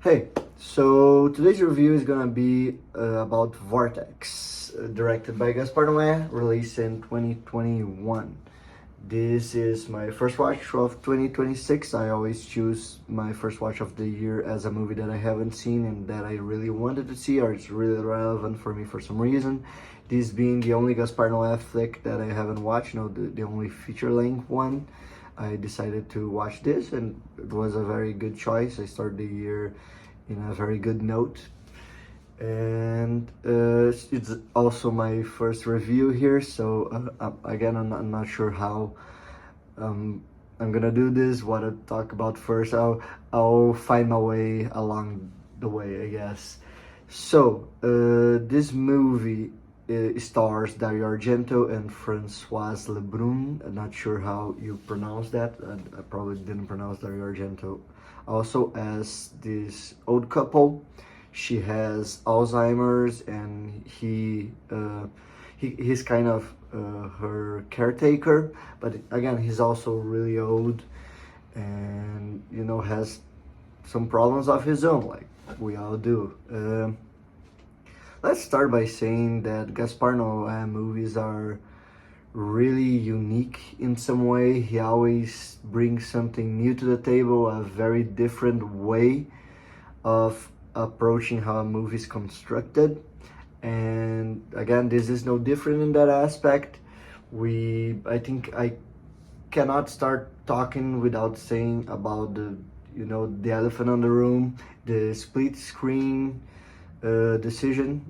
Hey, so today's review is gonna be about Vortex, directed by Gaspar Noé, released in 2021. This is my first watch of 2026. I always choose my first watch of the year as a movie that I haven't seen and that I really wanted to see, or it's really relevant for me for some reason. This being the only Gaspar Noé flick that I haven't watched, the only feature-length one. I decided to watch this and it was a very good choice. I started the year in a very good note, and it's also my first review here, so again I'm not sure how um, I'm gonna do this, what to talk about first. I'll find my way along the way, I guess. So this movie stars Dario Argento and Francoise Lebrun. I'm not sure how you pronounce that. I probably didn't pronounce Dario Argento. Also, as this old couple, she has Alzheimer's, and he's kind of her caretaker. But again, he's also really old, and has some problems of his own, like we all do. Let's start by saying that Gaspar Noé movies are really unique in some way. He always brings something new to the table, a very different way of approaching how a movie is constructed. And again, this is no different in that aspect. I think I cannot start talking without saying about the elephant in the room, the split screen decision.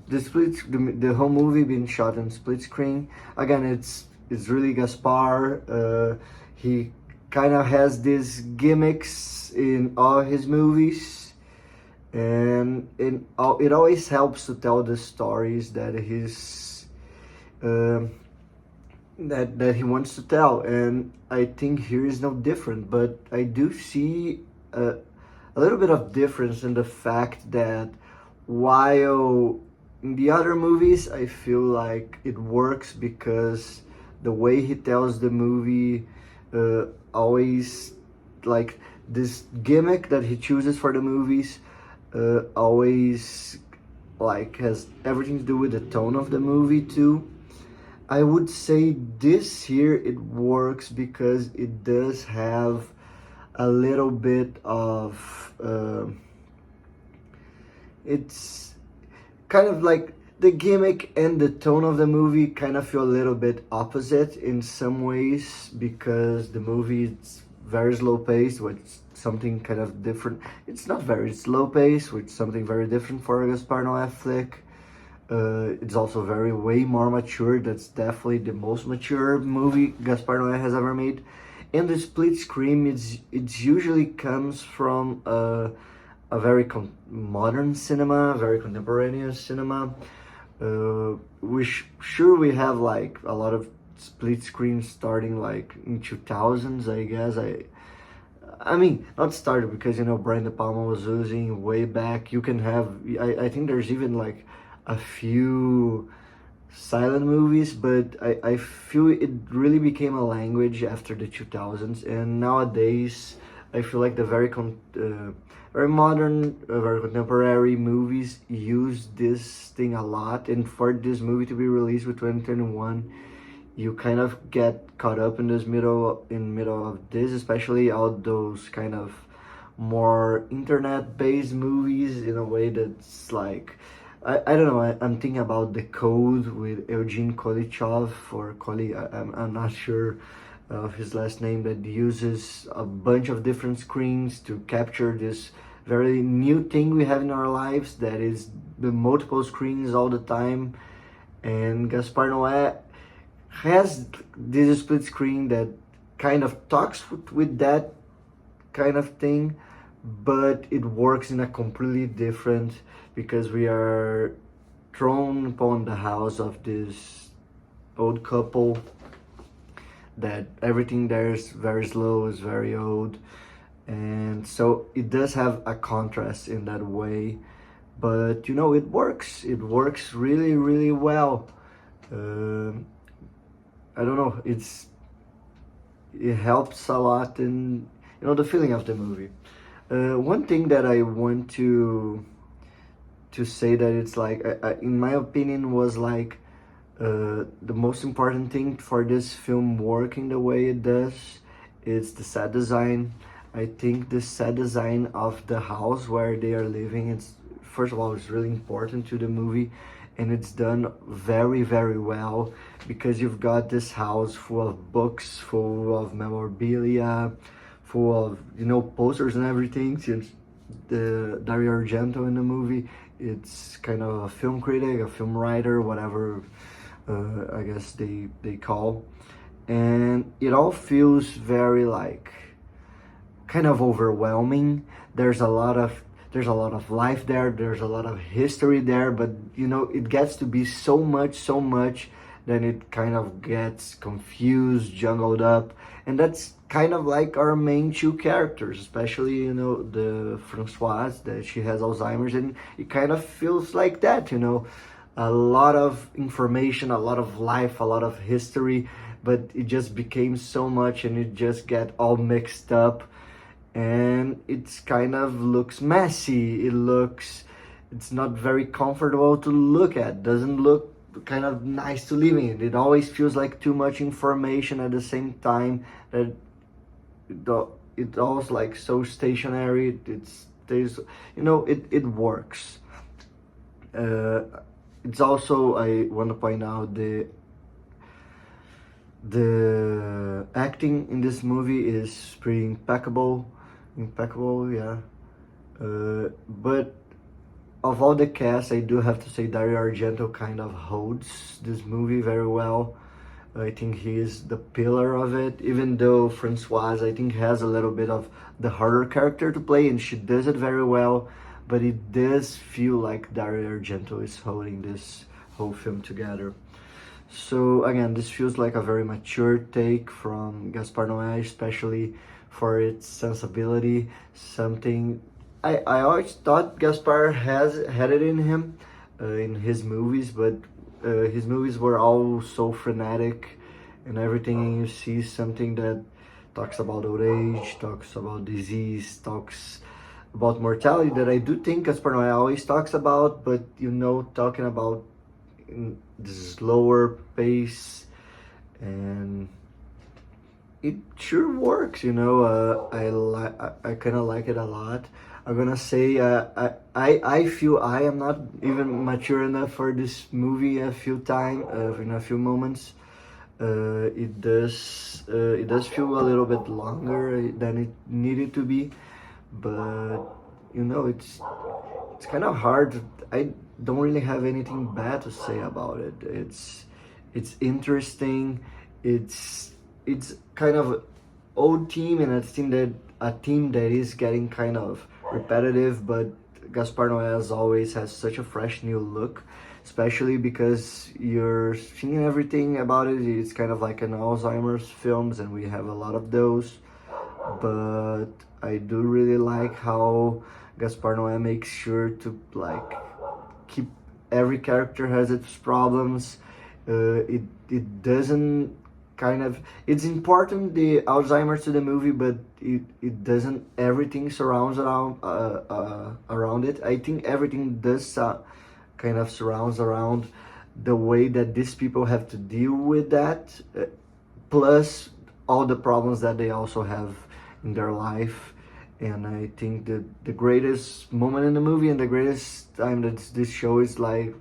The whole movie being shot in split screen. Again, it's really Gaspar. He kind of has these gimmicks in all his movies, and it always helps to tell the stories that that he wants to tell. And I think here is no different, but I do see a little bit of difference in the fact that while in the other movies I feel like it works because the way he tells the movie always, like, this gimmick that he chooses for the movies always, like, has everything to do with the tone of the movie too. I would say this here, it works because it does have a little bit of it's kind of like the gimmick and the tone of the movie kind of feel a little bit opposite in some ways, because the movie is very slow paced with something kind of different. It's not very slow paced, with something very different for a Gaspar Noé flick. It's also way more mature. That's definitely the most mature movie Gaspar Noé has ever made. And the split screen, it's usually comes from a very modern cinema, very contemporaneous cinema. We have like a lot of split screens starting like in 2000s, I guess. I mean, not started because Brian De Palma was using way back. You can have, I think there's even like a few silent movies, but I feel it really became a language after the 2000s, and nowadays I feel like the very modern, very contemporary movies use this thing a lot. And for this movie to be released with 2021, you kind of get caught up in middle of this, especially all those kind of more internet-based movies, in a way that's like, I don't know. I'm thinking about The Code with Eugene Kolichov, or I'm not sure of his last name, that uses a bunch of different screens to capture this very new thing we have in our lives, that is the multiple screens all the time. And Gaspar Noé has this split screen that kind of talks with that kind of thing, but it works in a completely different, because we are thrown upon the house of this old couple, that everything there is very slow, is very old, and so it does have a contrast in that way. But it works really, really well. I don't know, it helps a lot in the feeling of the movie. One thing that I want to say that it's like, in my opinion, was like the most important thing for this film working the way it does is the set design. I think the set design of the house where they are living, it's first of all, it's really important to the movie, and it's done very, very well, because you've got this house full of books, full of memorabilia, full of, posters and everything. Since the Dario Argento in the movie, it's kind of a film critic, a film writer, whatever, I guess they call, and it all feels very like kind of overwhelming. There's a lot of life there. There's a lot of history there, but it gets to be so much, then it kind of gets confused, jungled up, and that's kind of like our main two characters, especially the Francoise, that she has Alzheimer's, and it kind of feels like that. A lot of information, a lot of life, a lot of history, but it just became so much, and it just get all mixed up, and it's kind of looks messy. It's not very comfortable to look at. Doesn't look kind of nice to live in. It always feels like too much information at the same time, that it always like so stationary. It works. uh, it's also, I want to point out, the acting in this movie is pretty impeccable, yeah. But of all the cast, I do have to say Dario Argento kind of holds this movie very well. I think he is the pillar of it, even though Francoise, I think, has a little bit of the harder character to play, and she does it very well. But it does feel like Dario Argento is holding this whole film together. So again, this feels like a very mature take from Gaspar Noé, especially for its sensibility. Something I always thought Gaspar had it in him, in his movies, but his movies were all so frenetic, and everything you see something that talks about old age, talks about disease, talks about mortality, that I do think Gaspar Noé always talks about, but talking about in this slower pace, and it sure works. I kind of like it a lot. I'm gonna say, I feel I am not even mature enough for this movie in a few moments. It does feel a little bit longer than it needed to be, but it's kind of hard. I don't really have anything bad to say about it. It's interesting. It's kind of old team, and a team that is getting kind of repetitive, but Gaspar Noé, as always, has such a fresh new look, especially because you're seeing everything about it. It's kind of like an Alzheimer's films, and we have a lot of those. But I do really like how Gaspar Noé makes sure to like keep every character has its problems. It doesn't kind of, it's important the Alzheimer's to the movie, but it doesn't everything surrounds around it. I think everything does kind of surrounds around the way that these people have to deal with that, plus all the problems that they also have in their life. And I think that the greatest moment in the movie, and the greatest time that this show is like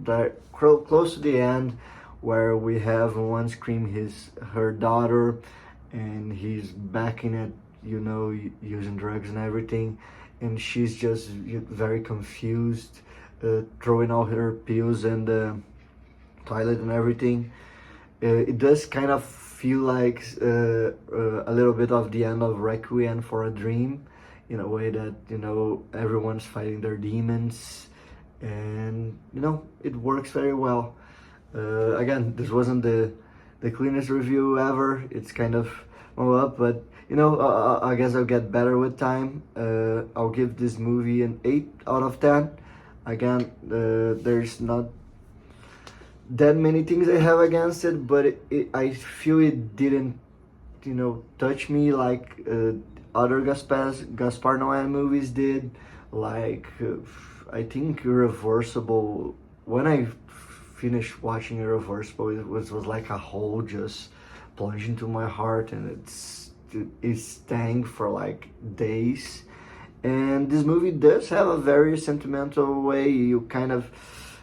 that close to the end, where we have on one screen her daughter, and he's backing it, using drugs and everything, and she's just very confused, throwing all her pills in the toilet and everything. It does kind of feel like a little bit of the end of Requiem for a Dream, in a way that everyone's fighting their demons, and it works very well. Again, this wasn't the cleanest review ever. It's kind of up, but I guess I'll get better with time. I'll give this movie an 8 out of 10. Again, there's not that many things I have against it, but I feel it didn't touch me like other Gaspar Noé movies did, like I think Irreversible. When I finished watching Irreversible, it was like a hole just plunged into my heart, and it stang for like days. And this movie does have a very sentimental way. You kind of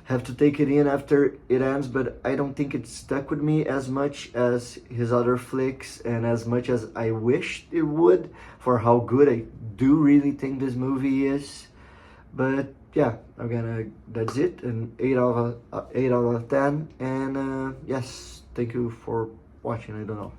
have to take it in after it ends, but I don't think it stuck with me as much as his other flicks, and as much as I wished it would, for how good I do really think this movie is. But yeah, again, that's it. An 8 out of 10. And yes, thank you for watching. I don't know.